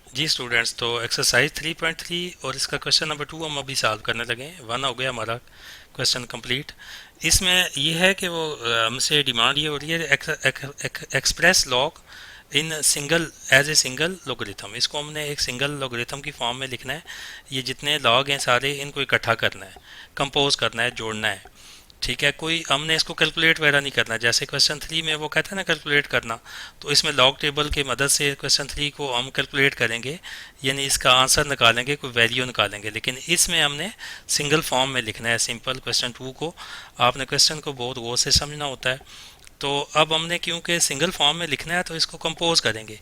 जी students, तो exercise 3.3 और इसका क्वेश्चन नंबर 2 हम अभी सॉल्व करने लगे हैं। 1 हो गया हमारा क्वेश्चन कंप्लीट। इसमें ये है कि वो हमसे डिमांड ये हो रही है express log in single as a single logarithm. इसको हमने एक सिंगल लोगरिथम की फॉर्म में लिखना है। ये जितने लॉग हैं सारे इनको इकट्ठा करना है, कंपोज करना है, जोड़ना है। ठीक है, कोई हमने इसको कैलकुलेट वगैरह नहीं करना। जैसे क्वेश्चन 3 में वो कहता है ना कैलकुलेट करना, तो इसमें लॉग टेबल की मदद से क्वेश्चन 3 को हम कैलकुलेट करेंगे, यानी इसका आंसर निकालेंगे, कोई वैल्यू निकालेंगे। लेकिन इसमें हमने सिंगल फॉर्म में लिखना है सिंपल क्वेश्चन 2 को। आपने क्वेश्चन को बहुत गौर से समझना होता है। तो अब हमने क्योंकि सिंगल फॉर्म में लिखना है तो इसको कंपोज करेंगे।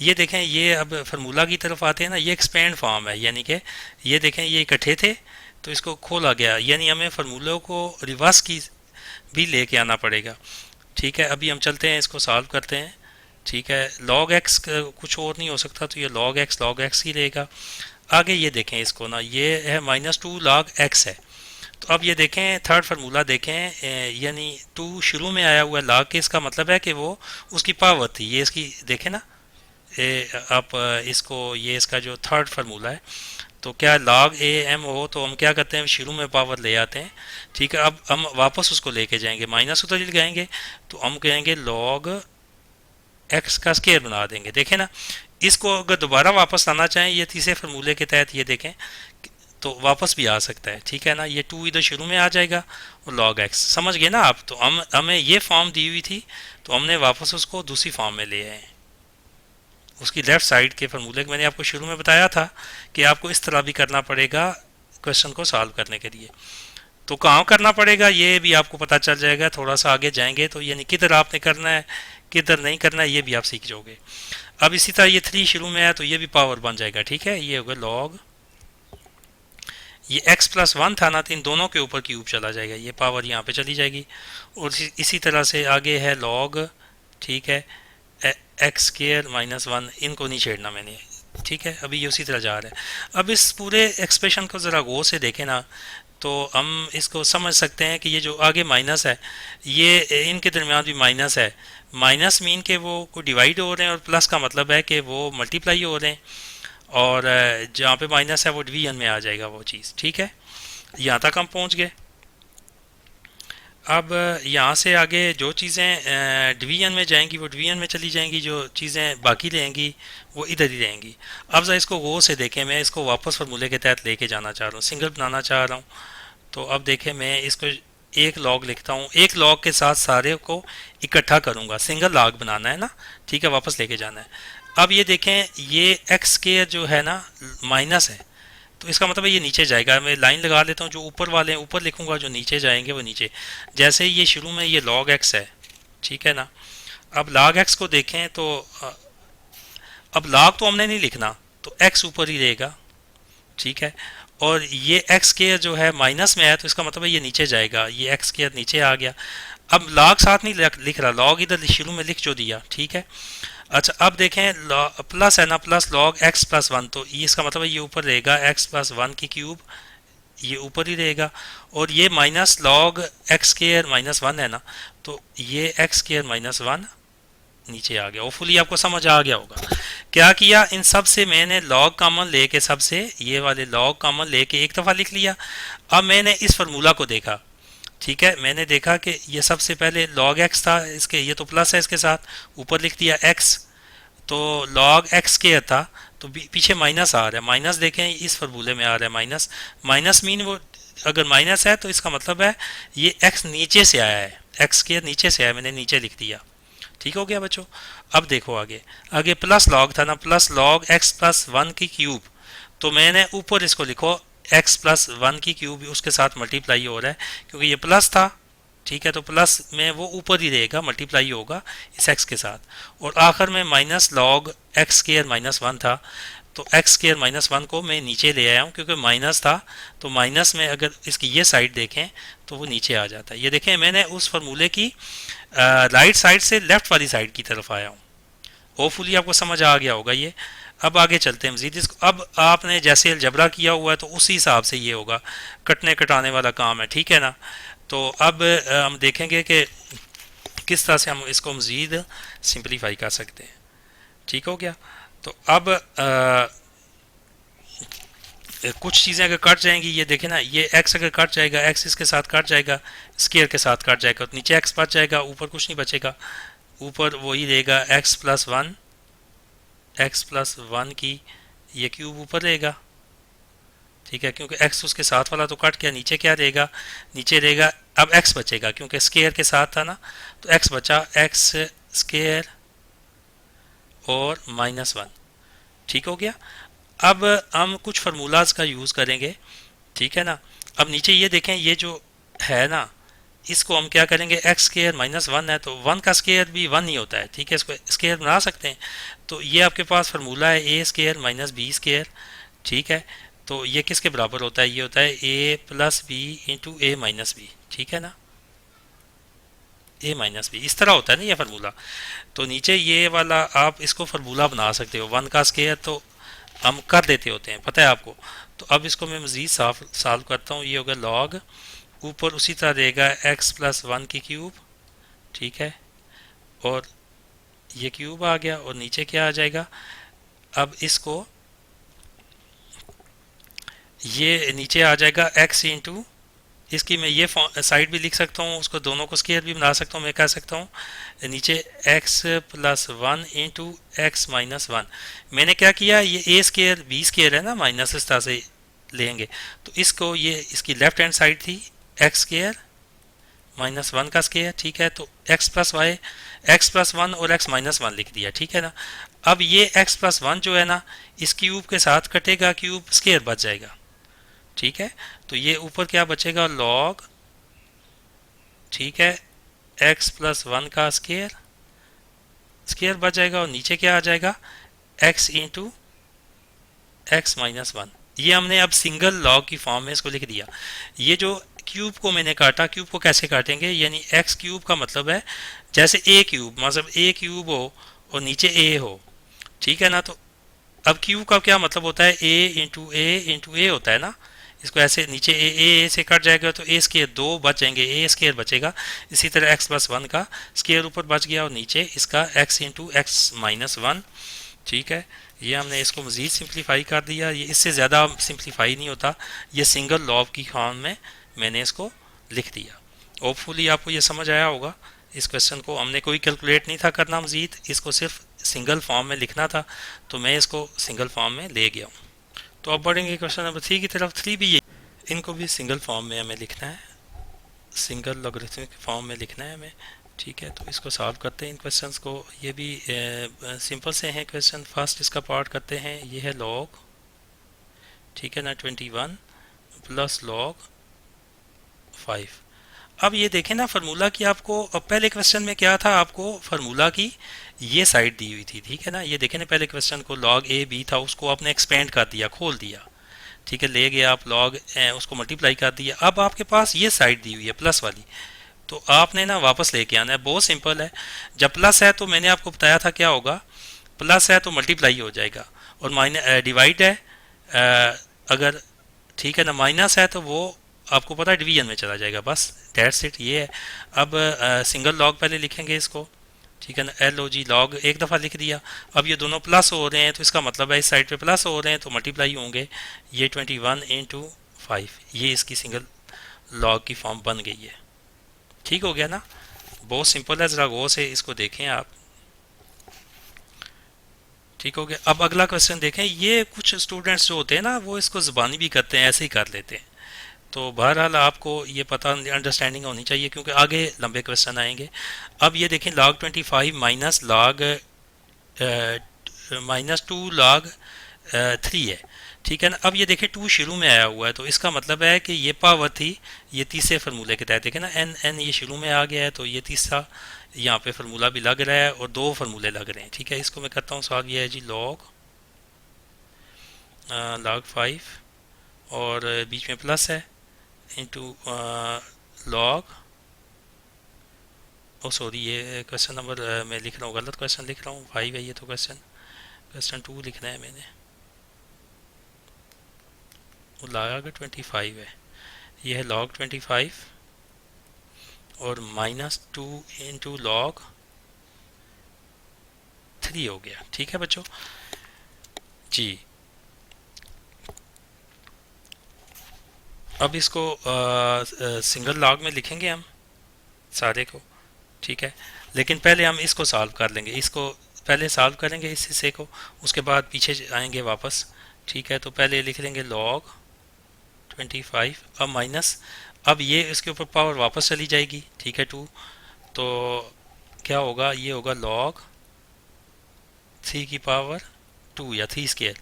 ये देखें, ये अब फार्मूला की तरफ आते हैं ना, ये एक्सपेंड फॉर्म है, यानी कि ये देखें ये इकट्ठे थे तो इसको खोला गया, यानी हमें फार्मूलों को रिवर्स की भी लेके आना पड़ेगा। ठीक है, अभी हम चलते हैं, इसको सॉल्व करते हैं। ठीक है, लॉग एक्स कुछ और नहीं हो सकता, तो ये लॉग एक्स ही रहेगा। आगे ये देखें इसको ना, ये है -2 लॉग एक्स है। तो अब ये देखें थर्ड फार्मूला देखें, यानी 2 शुरू में आया हुआ लॉग के, इसका मतलब है कि वो उसकी पावर थी। ये इसकी देखें ना, आप इसको, ये इसका जो थर्ड फार्मूला है, तो क्या लॉग ए एम हो तो हम क्या करते हैं, शुरू में पावर ले आते हैं। ठीक है, अब हम वापस उसको लेके जाएंगे, माइनस उधर लगाएंगे, तो हम कहेंगे लॉग एक्स का स्केयर बना देंगे। देखें ना, इसको अगर दोबारा वापस लाना चाहें ये तीसरे फार्मूले के तहत, ये देखें तो वापस भी आ सकता है। ठीक है ना, ये 2 इधर शुरू में आ जाएगा और लॉग एक्स, समझ गए ना आप। तो हम हमें ये फॉर्म दी हुई थी, तो हमने वापस उसको दूसरी फॉर्म में ले आए। उसकी लेफ्ट साइड के फार्मूले मैंने आपको शुरू में बताया था कि आपको इस तरह भी करना पड़ेगा क्वेश्चन को सॉल्व करने के लिए। तो कहाँ करना पड़ेगा ये भी आपको पता चल जाएगा, थोड़ा सा आगे जाएंगे तो, यानी किधर आपने करना है किधर नहीं करना है ये भी आप सीख जाओगे। अब इसी तरह ये 3 शुरू में है तो ये भी पावर बन जाएगा। ठीक है, ये होगा लॉग, ये x+1 था ना, तो इन दोनों के ऊपर क्यूब चला जाएगा, ये पावर यहाँ पे चली जाएगी। और इसी तरह से आगे है लॉग, ठीक है, x²-1, इनको नहीं छेड़ना मैंने। ठीक है, अभी ये उसी तरह जा रहा है। अब इस पूरे एक्सप्रेशन को ज़रा गौर से देखें ना, तो हम इसको समझ सकते हैं कि ये जो आगे माइनस है, ये इनके दरमियान भी माइनस है। माइनस मीन के वो को डिवाइड हो रहे हैं, और प्लस का मतलब है कि वो मल्टीप्लाई हो रहे हैं। और जहाँ पे माइनस है वो डिवीजन में आ जाएगा वो चीज़। ठीक है, यहाँ तक हम पहुँच गए। अब यहाँ से आगे जो चीज़ें डिवीजन में जाएंगी वो डिवीजन में चली जाएंगी, जो चीज़ें बाकी रहेंगी वो इधर ही रहेंगी। अब ज़रा इसको गौर से देखें, मैं इसको वापस फार्मूले के तहत लेके जाना चाह रहा हूँ, सिंगल बनाना चाह रहा हूँ। तो अब देखें, मैं इसको एक लॉग लिखता हूँ, एक लॉग के साथ सारे को इकट्ठा करूँगा, सिंगल लॉग बनाना है ना। ठीक है, वापस लेके जाना है। अब ये देखें, ये एक्स के जो है ना माइनस है, तो इसका मतलब है ये नीचे जाएगा। मैं लाइन लगा लेता हूँ, जो ऊपर वाले हैं ऊपर लिखूंगा, जो नीचे जाएंगे वो नीचे। जैसे ही ये शुरू में ये लॉग एक्स है, ठीक है ना। अब लॉग एक्स को देखें तो अब लॉग तो हमने नहीं लिखना, तो एक्स ऊपर ही रहेगा। ठीक है, और ये एक्स के जो है माइनस में है, तो इसका मतलब है ये नीचे जाएगा, ये एक्स के नीचे आ गया। अब लॉग साथ नहीं लिख रहा, लॉग इधर शुरू में लिख जो दिया। ठीक है, अच्छा अब देखें प्लस है ना, प्लस लॉग x+1, तो ये इसका मतलब है ये ऊपर रहेगा, x+1 की क्यूब ये ऊपर ही रहेगा। और ये माइनस लॉग x²-1 है ना, तो ये x²-1 नीचे आ गया। होपफुली आपको समझ आ गया होगा। क्या किया, इन सब से मैंने लॉग कॉमन लेके, सबसे ये वाले लॉग कॉमन लेके एक दफ़ा लिख लिया। अब मैंने इस फार्मूला को देखा। ठीक है, मैंने देखा कि ये सबसे पहले लॉग एक्स था, इसके ये तो प्लस है, इसके साथ ऊपर लिख दिया एक्स, तो लॉग एक्स के था, तो पीछे माइनस आ रहा है। माइनस देखें इस फार्मूले में आ रहा है माइनस। माइनस मीन वो अगर माइनस है तो इसका मतलब है ये एक्स नीचे से आया है, एक्स के नीचे से आया, मैंने नीचे लिख दिया। ठीक हो गया बच्चों। अब देखो आगे, आगे प्लस लॉग था ना, प्लस लॉग x+1 की क्यूब, तो मैंने ऊपर इसको लिखो x+1 की क्यूब, उसके साथ मल्टीप्लाई हो रहा है क्योंकि ये प्लस था। ठीक है, तो प्लस में वो ऊपर ही रहेगा, मल्टीप्लाई होगा इस x के साथ। और आखिर में माइनस लॉग x²-1 था, तो x²-1 को मैं नीचे ले आया हूँ क्योंकि माइनस था, तो माइनस में अगर इसकी ये साइड देखें तो वो नीचे आ जाता है। ये देखें, मैंने उस फार्मूले की राइट साइड से लेफ्ट वाली साइड की तरफ आया हूँ। होपफुली आपको समझ आ गया होगा ये। अब आगे चलते हैं मजीद। इसको अब आपने जैसे अलजबरा किया हुआ है तो उसी हिसाब से ये होगा, कटने कटाने वाला काम है। ठीक है ना, तो अब हम देखेंगे कि किस तरह से हम इसको मज़ीद सिंपलीफाई कर सकते हैं। ठीक हो गया। तो अब कुछ चीज़ें अगर कट जाएंगी, ये देखें ना, ये एक्स अगर कट जाएगा, एक्स इसके साथ कट जाएगा, स्केयर के साथ कट जाएगा, तो नीचे एक्स बच जाएगा, ऊपर कुछ नहीं बचेगा। ऊपर वही रहेगा एक्स प्लस वन की ये क्यूब ऊपर रहेगा। ठीक है, क्योंकि एक्स उसके साथ वाला तो कट गया, नीचे क्या रहेगा, नीचे रहेगा, अब एक्स बचेगा क्योंकि स्केयर के साथ था ना, तो एक्स बचा, एक्स स्केयर और -1। ठीक हो गया। अब हम कुछ फार्मूलाज का यूज़ करेंगे। ठीक है ना। अब नीचे ये देखें, ये जो है ना, इसको हम क्या करेंगे, एक्स स्केयर -1 है तो 1 का स्केयर भी 1 ही होता है। ठीक है, इसको स्केयर बना सकते हैं। तो ये आपके पास फार्मूला है ए स्केयर माइनस बी स्केयर। ठीक है, तो ये किसके बराबर होता है, ये होता है ए प्लस बी इंटू ए माइनस बी। ठीक है ना, ए माइनस बी इस तरह होता है ना ये फार्मूला। तो नीचे ये वाला आप इसको फार्मूला बना सकते हो, 1 का स्केयर तो हम कर देते होते हैं, पता है आपको। तो अब इसको मैं मज़ीद सॉल्व करता हूँ। ये होगा लॉग, ऊपर उसी तरह रहेगा x+1 की क्यूब। ठीक है, और ये क्यूब आ गया, और नीचे क्या आ जाएगा, अब इसको ये नीचे आ जाएगा x इंटू, इसकी मैं ये साइड भी लिख सकता हूँ, उसको दोनों को स्केयर भी बना सकता हूँ। मैं कह सकता हूँ नीचे x+1 इंटू x-1। मैंने क्या किया, ये ए स्केयर बी स्केयर है ना, माइनस इस तरह से लेंगे, तो इसको, ये इसकी लेफ्ट हैंड साइड थी एक्स स्केयर -1 का स्केयर। ठीक है, तो x+1 और x-1 लिख दिया। ठीक है ना। अब ये x+1 जो है ना, इस क्यूब के साथ कटेगा, क्यूब स्केयर बच जाएगा। ठीक है, तो ये ऊपर क्या बचेगा, लॉग, ठीक है, x+1 का स्केयर, स्केयर बच जाएगा, और नीचे क्या आ जाएगा, x इंटू x-1। ये हमने अब सिंगल लॉग की फॉर्म में इसको लिख दिया। ये जो क्यूब को मैंने काटा, क्यूब को कैसे काटेंगे, यानी एक्स क्यूब का मतलब है जैसे ए क्यूब, मतलब ए क्यूब हो और नीचे ए हो। ठीक है ना। तो अब क्यूब का क्या मतलब होता है, ए इंटू ए होता है ना। इसको ऐसे नीचे ए से कट जाएगा तो ए स्केयर 2 बच जाएंगे, ए स्केयर बचेगा। इसी तरह x+1 का स्केयर ऊपर बच गया, और नीचे इसका x इंटू x-1। ठीक है, ये हमने इसको मज़ीद सिंप्लीफाई कर दिया। ये इससे ज़्यादा सिंप्लीफाई नहीं होता, ये सिंगल लॉग की फॉर्म में मैंने इसको लिख दिया। होपफुली आपको ये समझ आया होगा। इस क्वेश्चन को हमने कोई कैलकुलेट नहीं था करना मज़ीद, इसको सिर्फ सिंगल फॉर्म में लिखना था, तो मैं इसको सिंगल फॉर्म में ले गया हूँ। तो अब बढ़ेंगे क्वेश्चन नंबर 3 की तरफ। 3 भी ये, इनको भी सिंगल फॉर्म में हमें लिखना है, सिंगल लॉगरिथमिक फॉर्म में लिखना है हमें। ठीक है, तो इसको सॉल्व करते हैं इन क्वेश्चंस को। ये भी सिंपल से हैं क्वेश्चन। फर्स्ट इसका पार्ट करते हैं, ये है लॉग, ठीक है ना, 21 प्लस लॉग 5। अब ये देखें ना फार्मूला की, आपको अब पहले क्वेश्चन में क्या था, आपको फार्मूला की ये साइड दी हुई थी। ठीक है ना, ये देखें ना, पहले क्वेश्चन को लॉग ए बी था, उसको आपने एक्सपेंड कर दिया, खोल दिया। ठीक है, ले गया आप लॉग, उसको मल्टीप्लाई कर दिया। अब आपके पास ये साइड दी हुई है प्लस वाली, तो आपने ना वापस लेके आना है। बहुत सिंपल है। जब प्लस है तो मैंने आपको बताया था क्या होगा, प्लस है तो मल्टीप्लाई हो जाएगा, और माइनस डिवाइड है अगर, ठीक है ना, माइनस है तो वो आपको पता है डिवीजन में चला जाएगा, बस दैट्स इट, ये है। अब सिंगल लॉग पहले लिखेंगे इसको। ठीक है ना, एल ओ जी लॉग एक दफ़ा लिख दिया। अब ये दोनों प्लस हो रहे हैं, तो इसका मतलब है इस साइड पे प्लस हो रहे हैं तो मल्टीप्लाई होंगे। ये 21 इंटू 5, ये इसकी सिंगल लॉग की फॉर्म बन गई है। ठीक हो गया ना, बहुत सिंपल है, ज़रा गौर से इसको देखें आप। ठीक हो गया। अब अगला क्वेश्चन देखें। ये कुछ स्टूडेंट्स जो होते हैं ना, वो इसको ज़बानी भी करते हैं, ऐसे ही कर लेते हैं। तो बहरहाल आपको ये पता, अंडरस्टैंडिंग होनी चाहिए, क्योंकि आगे लंबे क्वेश्चन आएंगे। अब ये देखें, log 25 माइनस लॉग -2 log 3 है। ठीक है ना। अब ये देखें 2 शुरू में आया हुआ है, तो इसका मतलब है कि ये पावर थी, ये तीसरे फार्मूले के तहत। देखें ना, एन ये शुरू में आ गया है, तो ये तीसरा यहाँ पे फार्मूला भी लग रहा है, और 2 फार्मूले लग रहे हैं। ठीक है, इसको मैं करता हूँ सॉल्व। ये है जी log 5, और बीच में प्लस है, इंटू लॉग, ओ सॉरी, ये क्वेश्चन नंबर मैं लिख रहा हूँ, गलत क्वेश्चन लिख रहा हूँ, 5 है ये तो। क्वेश्चन 2 लिखना है मैंने, वो लॉग 25 है। ये है log 25 और -2 इंटू log 3 हो गया। ठीक है बच्चों, जी। अब इसको सिंगल लॉग में लिखेंगे हम सारे को, ठीक है। लेकिन पहले हम इसको सॉल्व कर लेंगे, इसको पहले सॉल्व करेंगे इस हिस्से को, उसके बाद पीछे आएंगे वापस, ठीक है। तो पहले लिख लेंगे लॉग 25, अब माइनस, अब ये इसके ऊपर पावर वापस चली जाएगी, ठीक है, 2। तो क्या होगा, ये होगा लॉग 3 की पावर 2 या 3 स्केयर।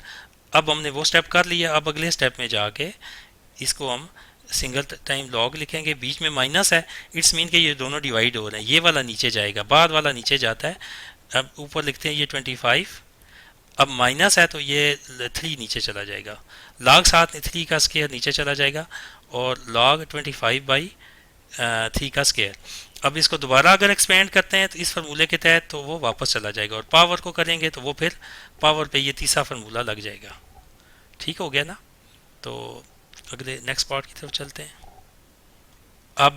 अब हमने वो स्टेप कर लिया, अब अगले स्टेप में जाके इसको हम सिंगल टाइम लॉग लिखेंगे, बीच में माइनस है, इट्स मीन कि ये दोनों डिवाइड हो रहे हैं, ये वाला नीचे जाएगा, बाद वाला नीचे जाता है। अब ऊपर लिखते हैं ये 25, अब माइनस है तो ये 3 नीचे चला जाएगा, लॉग 3 का स्केयर नीचे चला जाएगा, और लॉग 25/3 का स्केयर। अब इसको दोबारा अगर एक्सपेंड करते हैं तो इस फार्मूले के तहत तो वो वापस चला जाएगा, और पावर को करेंगे तो वो फिर पावर पे ये तीसरा फार्मूला लग जाएगा। ठीक हो गया ना। तो अगले नेक्स्ट पार्ट की तरफ चलते हैं। अब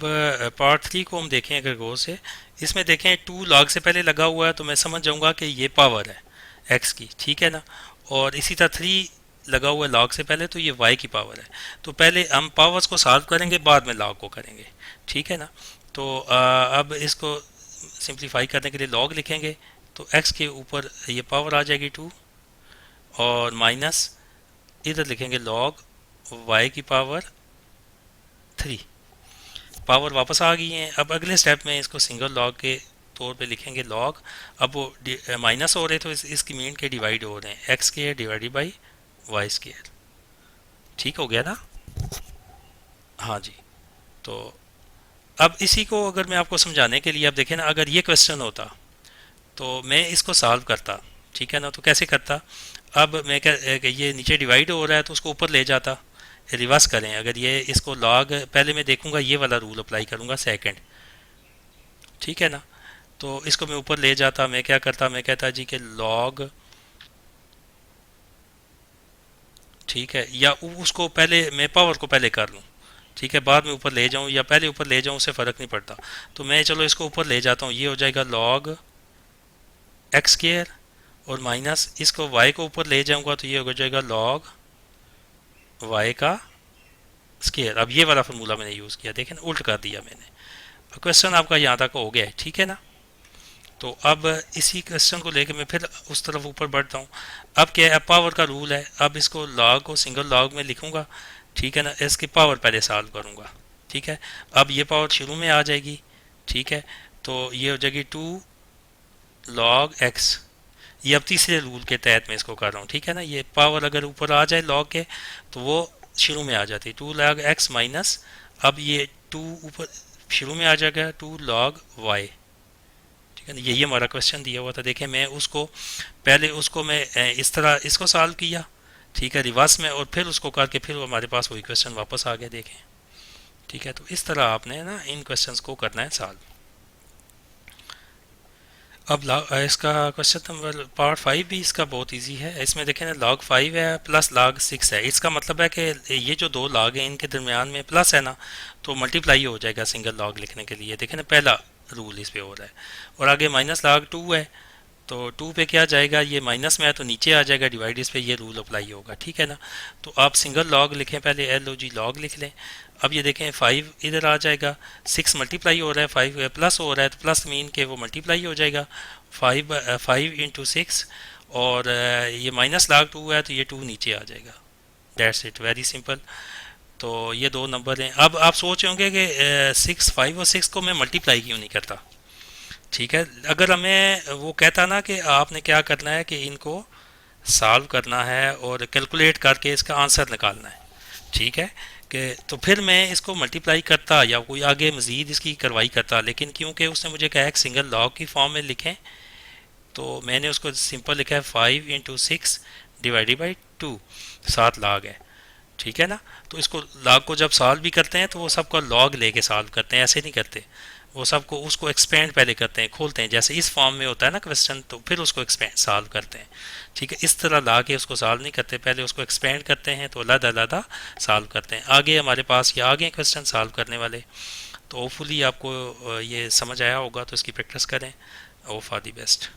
पार्ट 3 को हम देखें अगर गौर से, इसमें देखें 2 लॉग से पहले लगा हुआ है तो मैं समझ जाऊंगा कि ये पावर है एक्स की, ठीक है ना। और इसी तरह 3 लगा हुआ है लॉग से पहले तो ये वाई की पावर है। तो पहले हम पावर्स को सॉल्व करेंगे, बाद में लॉग को करेंगे, ठीक है ना। तो अब इसको सिंप्लीफाई करने के लिए लॉग लिखेंगे, तो एक्स के ऊपर ये पावर आ जाएगी 2, और माइनस इधर लिखेंगे लॉग वाई की पावर 3। पावर वापस आ गई है। अब अगले स्टेप में इसको सिंगल लॉग के तौर पे लिखेंगे लॉग, अब वो माइनस हो रहे तो इसकी मीन के डिवाइड हो रहे हैं, x square divided by y square. ठीक हो गया ना। हाँ जी। तो अब इसी को अगर मैं आपको समझाने के लिए, अब देखें ना, अगर ये क्वेश्चन होता तो मैं इसको सॉल्व करता, ठीक है ना। तो कैसे करता, अब मैं क्या, ये नीचे डिवाइड हो रहा है तो उसको ऊपर ले जाता, रिवर्स करें, अगर ये इसको लॉग पहले मैं देखूंगा, ये वाला रूल अप्लाई करूंगा सेकंड, ठीक है ना। तो इसको मैं ऊपर ले जाता, मैं क्या करता, मैं कहता जी कि लॉग, ठीक है, या उसको पहले मैं पावर को पहले कर लूँ, ठीक है, बाद में ऊपर ले जाऊँ या पहले ऊपर ले जाऊँ उससे फ़र्क नहीं पड़ता। तो मैं चलो इसको ऊपर ले जाता हूँ, ये हो जाएगा लॉग एक्स स्केयर, और माइनस इसको वाई को ऊपर ले जाऊँगा तो ये हो जाएगा लॉग वाई का स्केयर। अब ये वाला फार्मूला मैंने यूज़ किया, देखें ना, उल्ट कर दिया मैंने। क्वेश्चन आपका यहाँ तक हो गया है, ठीक है ना। तो अब इसी क्वेश्चन को लेकर मैं फिर उस तरफ ऊपर बढ़ता हूँ। अब क्या है, पावर का रूल है, अब इसको लॉग को सिंगल लॉग में लिखूंगा, ठीक है ना, इसकी पावर पहले सॉल्व करूंगा, ठीक है। अब ये पावर शुरू में आ जाएगी, ठीक है। तो ये हो जाएगी 2 लॉग एक्स, ये अब तीसरे रूल के तहत मैं इसको कर रहा हूँ, ठीक है ना। ये पावर अगर ऊपर आ जाए लॉग के तो वो शुरू में आ जाती है, 2 लॉग एक्स माइनस, अब ये 2 ऊपर शुरू में आ जाएगा 2 लॉग वाई, ठीक है ना। यही हमारा क्वेश्चन दिया हुआ था, देखें मैं उसको पहले उसको मैं इस तरह इसको सॉल्व किया, ठीक है, रिवर्स में, और फिर उसको करके फिर हमारे पास वही क्वेश्चन वापस आ गया, देखें, ठीक है। तो इस तरह आपने ना इन क्वेश्चंस को करना है सॉल्व। अब इसका क्वेश्चन नंबर पार्ट 5 भी इसका बहुत इजी है। इसमें देखें ना, लॉग 5 है प्लस लॉग 6 है, इसका मतलब है कि ये जो दो लॉग हैं इनके दरमियान में प्लस है ना, तो मल्टीप्लाई हो जाएगा सिंगल लॉग लिखने के लिए, देखें ना, पहला रूल इस पे हो रहा है। और आगे माइनस लॉग 2 है, तो 2 पे क्या जाएगा, ये माइनस में है तो नीचे आ जाएगा डिवाइड, इस पे ये रूल अप्लाई होगा, ठीक है ना। तो आप सिंगल लॉग लिखें, पहले एल ओ जी लॉग लिख लें। अब ये देखें 5 इधर आ जाएगा, 6 मल्टीप्लाई हो रहा है, 5 प्लस हो रहा है, तो प्लस मीन के वो मल्टीप्लाई हो जाएगा 5 × 6, और ये माइनस लॉग 2 है तो ये 2 नीचे आ जाएगा, दैट्स इट, वेरी सिंपल। तो ये दो नंबर हैं। अब आप सोच होंगे कि 5 और 6 को मैं मल्टीप्लाई क्यों नहीं करता, ठीक है। अगर हमें वो कहता ना कि आपने क्या करना है कि इनको सॉल्व करना है और कैलकुलेट करके इसका आंसर निकालना है, ठीक है, कि तो फिर मैं इसको मल्टीप्लाई करता या कोई आगे मज़ीद इसकी कार्रवाई करता, लेकिन क्योंकि उसने मुझे कहा एक सिंगल लॉग की फॉर्म में लिखें, तो मैंने उसको सिंपल लिखा है 5 × 6 डिवाइडेड बाई 2, 7 लॉग है, ठीक है ना। तो इसको लॉग को जब सॉल्व भी करते हैं तो वो सबका लॉग लेके सॉल्व करते हैं, ऐसे नहीं करते, वो सबको उसको एक्सपेंड पहले करते हैं, खोलते हैं, जैसे इस फॉर्म में होता है ना क्वेश्चन, तो फिर उसको एक्सपेंड सॉल्व करते हैं, ठीक है। इस तरह ला के उसको सॉल्व नहीं करते, पहले उसको एक्सपेंड करते हैं तो अलग अलग सॉल्व करते हैं। आगे हमारे पास ये आगे क्वेश्चन सॉल्व करने वाले, तो होपफुली आपको ये समझ आया होगा, तो इसकी प्रैक्टिस करें। Oh for the best.